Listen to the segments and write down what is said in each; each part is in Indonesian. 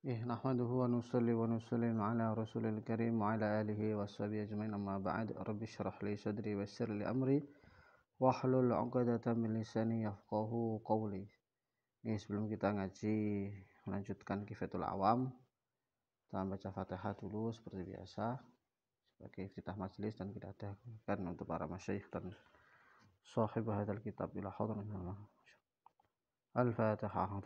Nahmaduhu wa nusalli wa nusallim ala rasulil karim wa ala alihi wa sahbihi ajma'in amma ba'd. Rabbi syrah li sadri wa yassir li amri wahlul 'uqdatam min lisani yafqahu qawli. Sebelum kita ngaji melanjutkan Kifatul Awam, kita baca Fatihah dulu seperti biasa sebagai iftitah majelis, dan kita adakan untuk para masyayikh dan sahib hadzal kitab ila hadratin Allah. Al-Fatihah.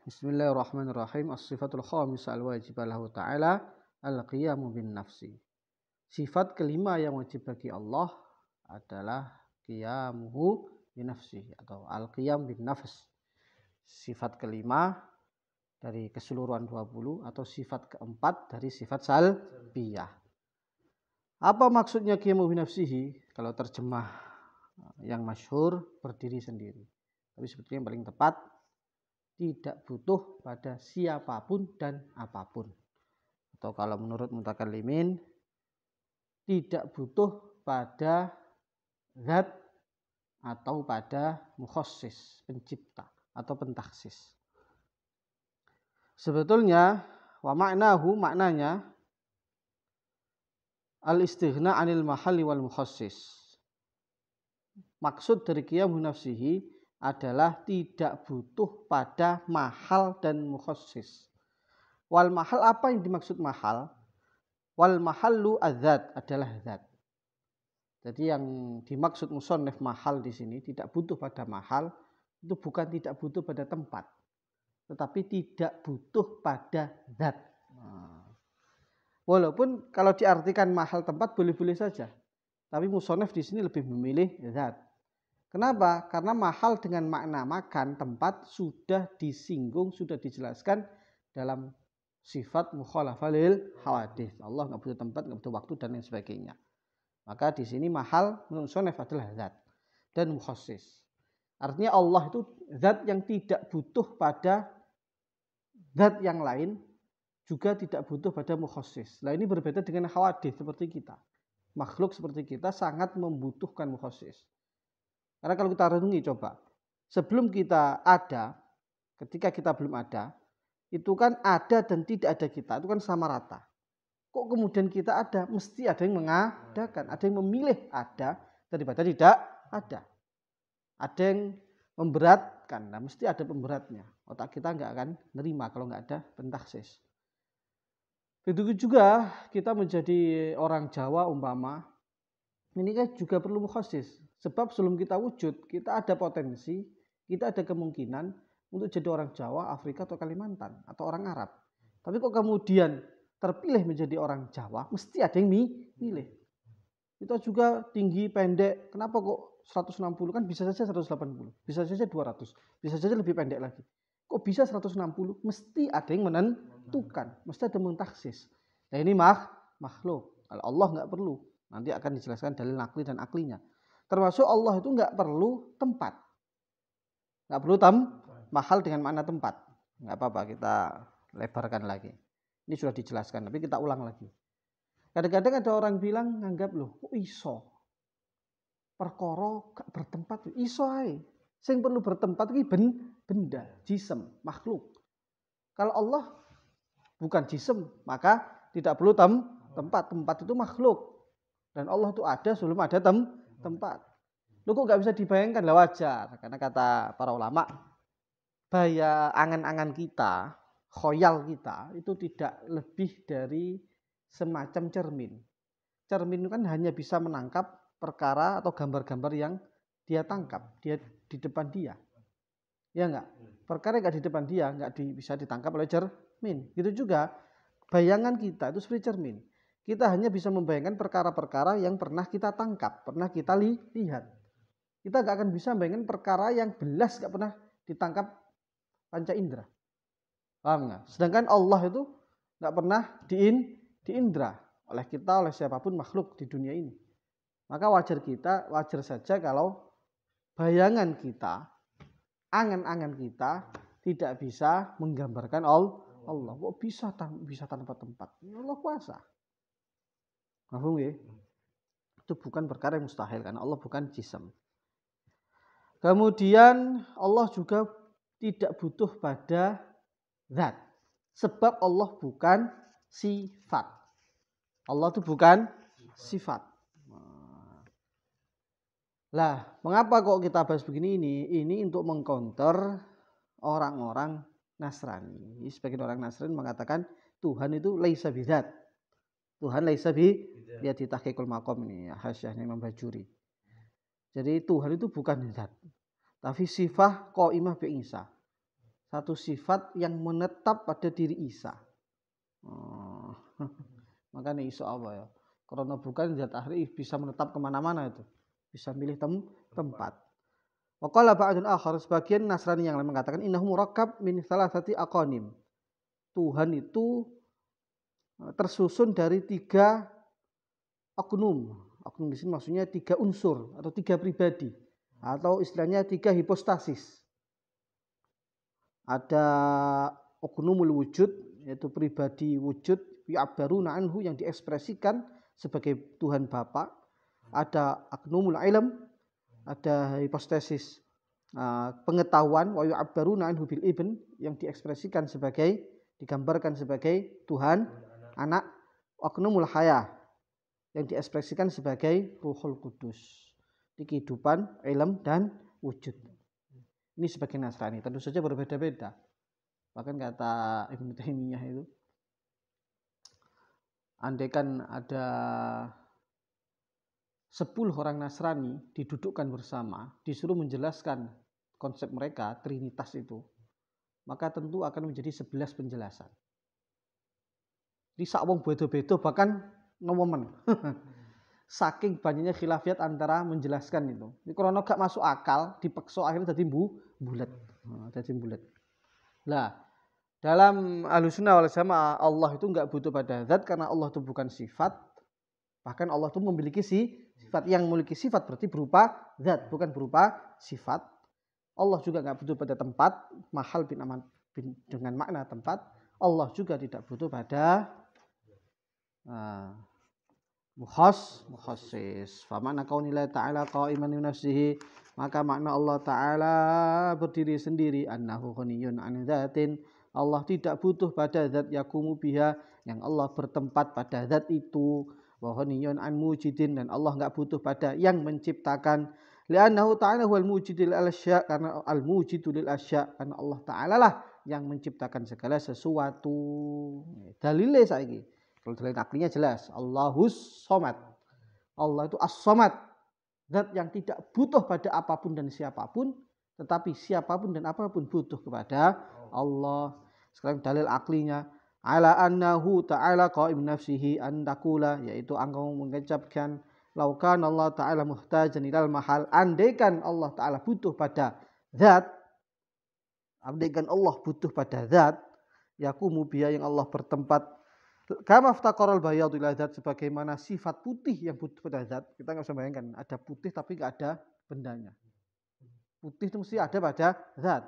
Bismillahirrahmanirrahim. As-sifatul khamisah al-wajibah lahu ta'ala al-qiyamu bin nafsi. Sifat kelima yang wajib bagi Allah adalah qiyamuhu bin nafsi atau al-qiyam bin nafs. Sifat kelima dari keseluruhan 20 atau sifat keempat dari sifat salbiyah. Apa maksudnya qiyamu bin nafsihi? Kalau terjemah yang masyhur, berdiri sendiri. Tapi sebetulnya yang paling tepat, tidak butuh pada siapapun dan apapun. Atau kalau menurut mutakallimin, tidak butuh pada zat atau pada mukhassis, pencipta atau pentaksis. Sebetulnya wa ma'nahu, maknanya al-istighna 'anil mahalli wal mukhassis. Maksud dari qiyamu nafsihi adalah tidak butuh pada mahal dan mukhassis. Wal mahal, apa yang dimaksud mahal? Wal mahallu adzat, adalah zat. Jadi yang dimaksud musannif mahal di sini tidak butuh pada mahal, itu bukan tidak butuh pada tempat, tetapi tidak butuh pada zat. Walaupun kalau diartikan mahal tempat boleh-boleh saja, tapi musannif di sini lebih memilih zat. Kenapa? Karena mahal dengan makna makan, tempat sudah disinggung, sudah dijelaskan dalam sifat mukhalafah lil hawadits. Allah nggak butuh tempat, nggak butuh waktu, dan lain sebagainya. Maka di sini mahal menurut musannif adalah zat dan mukhassis. Artinya Allah itu zat yang tidak butuh pada zat yang lain, juga tidak butuh pada mukhassis. Nah, ini berbeda dengan hawadits seperti kita. Makhluk seperti kita sangat membutuhkan mukhassis. Karena kalau kita renungi coba, sebelum kita ada, ketika kita belum ada, itu kan ada dan tidak ada kita, itu kan sama rata. Kok kemudian kita ada? Mesti ada yang mengadakan, ada yang memilih ada daripada tidak ada. Ada yang memberatkan, nah mesti ada pemberatnya. Otak kita nggak akan nerima kalau nggak ada pentaksis. Begitu juga kita menjadi orang Jawa umpama, ini kan juga perlu mukhassis. Sebab sebelum kita wujud, kita ada potensi, kita ada kemungkinan untuk jadi orang Jawa, Afrika, atau Kalimantan, atau orang Arab. Tapi kok kemudian terpilih menjadi orang Jawa, mesti ada yang milih. Kita juga tinggi, pendek, kenapa kok 160? Kan bisa saja 180, bisa saja 200, bisa saja lebih pendek lagi. Kok bisa 160? Mesti ada yang menentukan, mesti ada mentaksis. Nah ini makhluk. Kalau Allah nggak perlu. Nanti akan dijelaskan dalil nakli dan aklinya. Termasuk Allah itu nggak perlu tempat. Nggak perlu mahal dengan makna tempat. Nggak apa-apa, kita lebarkan lagi. Ini sudah dijelaskan, tapi kita ulang lagi. Kadang-kadang ada orang bilang, nganggap loh, kok iso? Perkara gak bertempat, iso ae. Sing perlu bertempat ini benda, jism, makhluk. Kalau Allah bukan jism, maka tidak perlu tempat. Tempat itu makhluk. Dan Allah itu ada sebelum ada tempat. Lu kok gak bisa dibayangkan? Lah wajar. Karena kata para ulama, angan-angan kita, khoyal kita, itu tidak lebih dari semacam cermin. Cermin itu kan hanya bisa menangkap perkara atau gambar-gambar yang dia tangkap, dia di depan dia. Ya enggak? Perkara yang enggak di depan dia enggak bisa ditangkap oleh cermin. Gitu juga bayangan kita itu seperti cermin. Kita hanya bisa membayangkan perkara-perkara yang pernah kita tangkap, pernah kita lihat. Kita enggak akan bisa membayangkan perkara yang belas enggak pernah ditangkap panca indera. Paham enggak? Sedangkan Allah itu enggak pernah diindra oleh kita, oleh siapapun makhluk di dunia ini. Maka wajar saja kalau bayangan kita, angan-angan kita tidak bisa menggambarkan Allah. Kok bisa tanpa tempat? Allah kuasa. Paham ya? Itu bukan perkara yang mustahil karena Allah bukan jism. Kemudian Allah juga tidak butuh pada zat. Sebab Allah bukan sifat. Allah itu bukan sifat. Lah, mengapa kok kita bahas begini ini? Ini untuk mengcounter orang-orang Nasrani. Sebagian orang Nasrani mengatakan Tuhan itu laisa bidzat. Tuhan laisa bi dia di tahqiqul maqam ini ya, hasyahnya Imam Bajuri. Jadi Tuhan itu bukan zat, tapi sifat qaimah bi Isa. Satu sifat yang menetap pada diri Isa. Oh. Makanya Isa apa ya? Karena bukan zat ahli bisa menetap kemana-mana itu. Bisa milih tempat. Waqala ba'dun akhar, sebagian Nasrani yang lain mengatakan innahu murakkab min salasati aqanim. Tuhan itu tersusun dari 3 oknum. Oknum di sini maksudnya 3 unsur atau 3 pribadi atau istilahnya 3 hipostasis. Ada oknumul wujud, yaitu pribadi wujud, ya'baruna anhu yang diekspresikan sebagai Tuhan Bapa. Ada oknumul ilm, ada hipostasis pengetahuan, wa ya'baruna anhu bil ibn yang diekspresikan sebagai, digambarkan sebagai Tuhan anak. Oknumul haya yang diekspresikan sebagai Ruhul Kudus, di kehidupan, ilm dan wujud. Ini sebagai Nasrani, tentu saja berbeda-beda. Bahkan kata Ibnu Taimiyah itu, andaikan ada 10 orang Nasrani didudukkan bersama, disuruh menjelaskan konsep mereka, Trinitas itu, maka tentu akan menjadi 11 penjelasan. Di sak wong beda-beda bahkan nomomen. Saking banyaknya khilafiyat antara menjelaskan itu. Ini karena gak masuk akal, dipeksa akhirnya jadi bulat. Jadi bulat. Lah, dalam Ahlussunnah wal Jamaah Allah itu enggak butuh pada zat karena Allah itu bukan sifat. Bahkan Allah itu memiliki sifat, yang memiliki sifat berarti berupa zat, bukan berupa sifat. Allah juga enggak butuh pada tempat, mahal dengan makna tempat. Allah juga tidak butuh pada mukhassis. Fa makna qaulillah ta'ala qa'iman bi nafsihi, maka makna Allah Ta'ala berdiri sendiri, annahu ghaniyun an dzatin, Allah tidak butuh pada zat yakumu biha, yang Allah bertempat pada zat itu, wa ghaniyun an mujidin, dan Allah enggak butuh pada yang menciptakan, li'annahu ta'ala huwal mujidul asya, karena al-mujidu lil asya, karena Allah Ta'ala lah yang menciptakan segala sesuatu. Dalile saiki, kalau dalil aklinya jelas, Allahus Somad. Allah itu as-Somad, zat yang tidak butuh pada apapun dan siapapun, tetapi siapapun dan apapun butuh kepada Allah. Sekarang dalil aklinya, ala annahu ta'ala qa'im nafsihi an taqula, yaitu engkau mengucapkan laukan Allah Ta'ala muhtajan ilal mahal, andaikan Allah Ta'ala butuh pada zat, andaikan Allah butuh pada zat, yakumu biya yang Allah bertempat, kama ftaqaral bayadu ila zat, sebagaimana sifat putih yang butuh pada zat. Kita nggak bisa bayangkan ada putih tapi nggak ada bendanya. Putih itu mesti ada pada zat.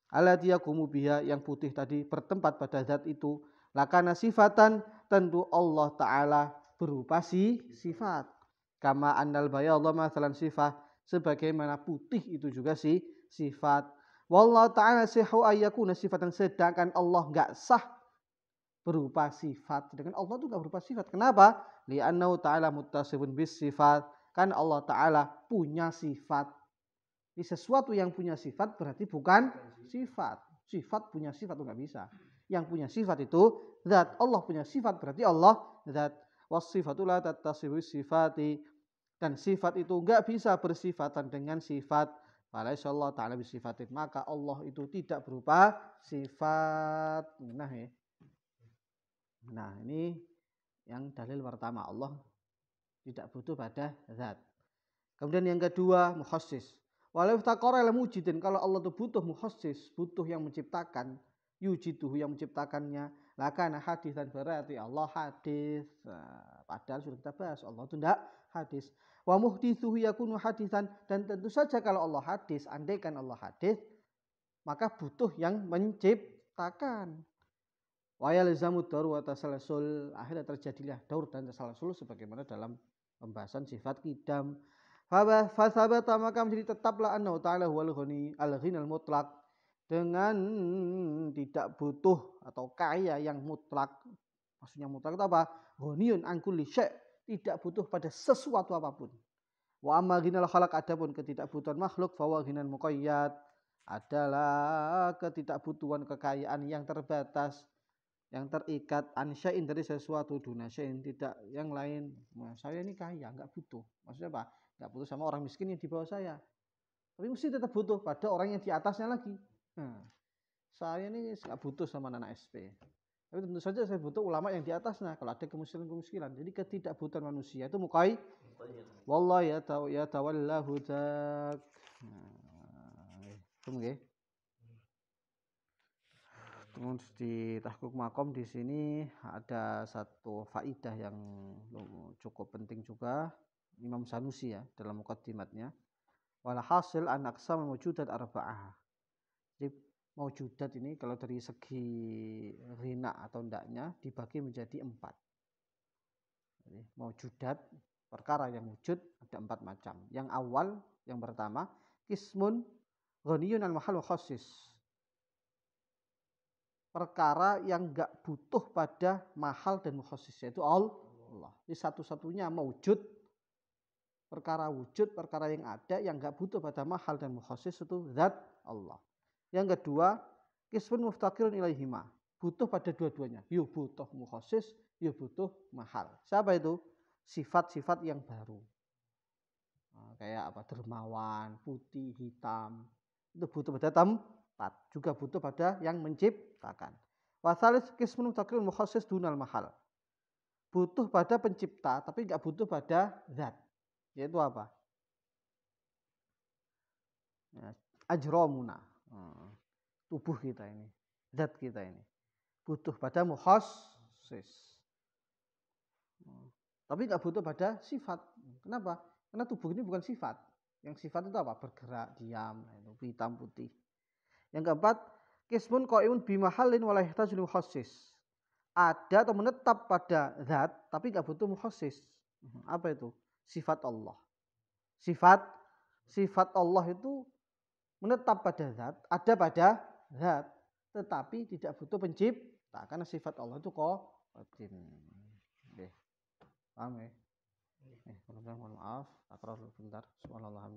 Allati yaqumu biha, yang putih tadi bertempat pada zat itu. Lakana sifatan, tentu Allah Ta'ala berupa sifat. Kama annal bayadha masalan sifat, sebagaimana putih itu juga sifat. Wallahu Ta'ala sihu ayyakuna sifatan, sedangkan Allah nggak sah berupa sifat. Sedangkan Allah itu enggak berupa sifat. Kenapa? Li'annahu ta'ala muttasifun bis sifat. Kan Allah Ta'ala punya sifat. Ini sesuatu yang punya sifat berarti bukan sifat. Sifat punya sifat itu enggak bisa. Yang punya sifat itu zat. Allah punya sifat berarti Allah zat. Was-sifatu la tattasifu sifati. Dan sifat itu enggak bisa bersifatan dengan sifat. Falaisa Allah Ta'ala bisifatin. Maka Allah itu tidak berupa sifat. Nah ya. Nah, ini yang dalil pertama, Allah tidak butuh pada zat. Kemudian yang kedua, mukhassis. Walau taqara la mujidin, kalau Allah itu butuh mukhassis, butuh yang menciptakan, yujiduhu yang menciptakannya, lakana hadisan, berarti Allah hadis. Padahal sudah kita bahas Allah itu tidak hadis. Wa muhditsuhu yakunu hadisan, dan tentu saja kalau Allah hadis, andaikan Allah hadis, maka butuh yang menciptakan. Wa yalzamu daur wa tasalsul, akhirnya terjadilah daur dan tasalsul sebagaimana dalam pembahasan sifat qidam. Fasabata maka menjadi tetaplah annahu ta'ala huwal ghani al-ghinal mutlaq, dengan tidak butuh atau kaya yang mutlak. Maksudnya mutlak itu apa? Ghaniyun an kulli syai', tidak butuh pada sesuatu apapun. Wa amma ghinal khalaq, adapun ketidakbutuhan makhluk, fa wa ghinal muqayyad, adalah ketidakbutuhan kekayaan yang terbatas, yang terikat, an syai'in dari sesuatu, duna syai'in tidak yang lain. Nah, saya ini kaya, enggak butuh. Maksudnya apa? Enggak butuh sama orang miskin yang di bawah saya. Tapi mesti tetap butuh pada orang yang di atasnya lagi. Nah, saya ini enggak butuh sama anak SP. Tapi tentu saja saya butuh ulama yang di atasnya kalau ada kemiskinan-kemiskinan. Jadi ketidakbutuhan manusia itu mukai wallah ya tawallahu tak. Itu nggih. Terus di tahqiq makom di sini ada satu faidah yang cukup penting juga Imam Sanusi ya dalam mukaddimatnya. Wal hasil an aqsam mawjudat arba'ah. Jadi mawjudat ini kalau dari segi rina atau ndaknya dibagi menjadi 4. Jadi mawjudat, perkara yang wujud ada 4 macam. Yang awal, yang pertama, qismun ghaniyun al mahal wa khassis. Perkara yang enggak butuh pada mahal dan mukhassis, yaitu Allah. Ini satu-satunya mawjud, perkara wujud, perkara yang ada yang enggak butuh pada mahal dan mukhassis itu zat Allah. Yang kedua, qismun muftaqirun ilaihima, butuh pada dua-duanya. Yuk butuh mukhassis, yuk butuh mahal. Siapa itu? Sifat-sifat yang baru. Kayak apa? Dermawan, putih, hitam. Itu butuh pada tempat, juga butuh pada yang menciptakan. Wasalis qismun muftaqirun mukhassis dunal mahal. Butuh pada pencipta tapi enggak butuh pada zat. Yaitu apa? Ya, ajramuna. Tubuh kita ini, zat kita ini butuh pada mukhassis, tapi nggak butuh pada sifat. Kenapa? Karena tubuh ini bukan sifat. Yang sifat itu apa? Bergerak, diam, itu hitam putih. Yang keempat, qismun qaimun bimahallin wa la yahtajul mukhassis. Ada atau menetap pada zat tapi nggak butuh mukhassis. Apa itu? Sifat Allah. Sifat Allah itu menetap pada zat, ada pada zat, tetapi tidak butuh pencipta karena sifat Allah itu qadim. Oke. Paham ya? Mohon maaf, akror bentar. Subhanallah.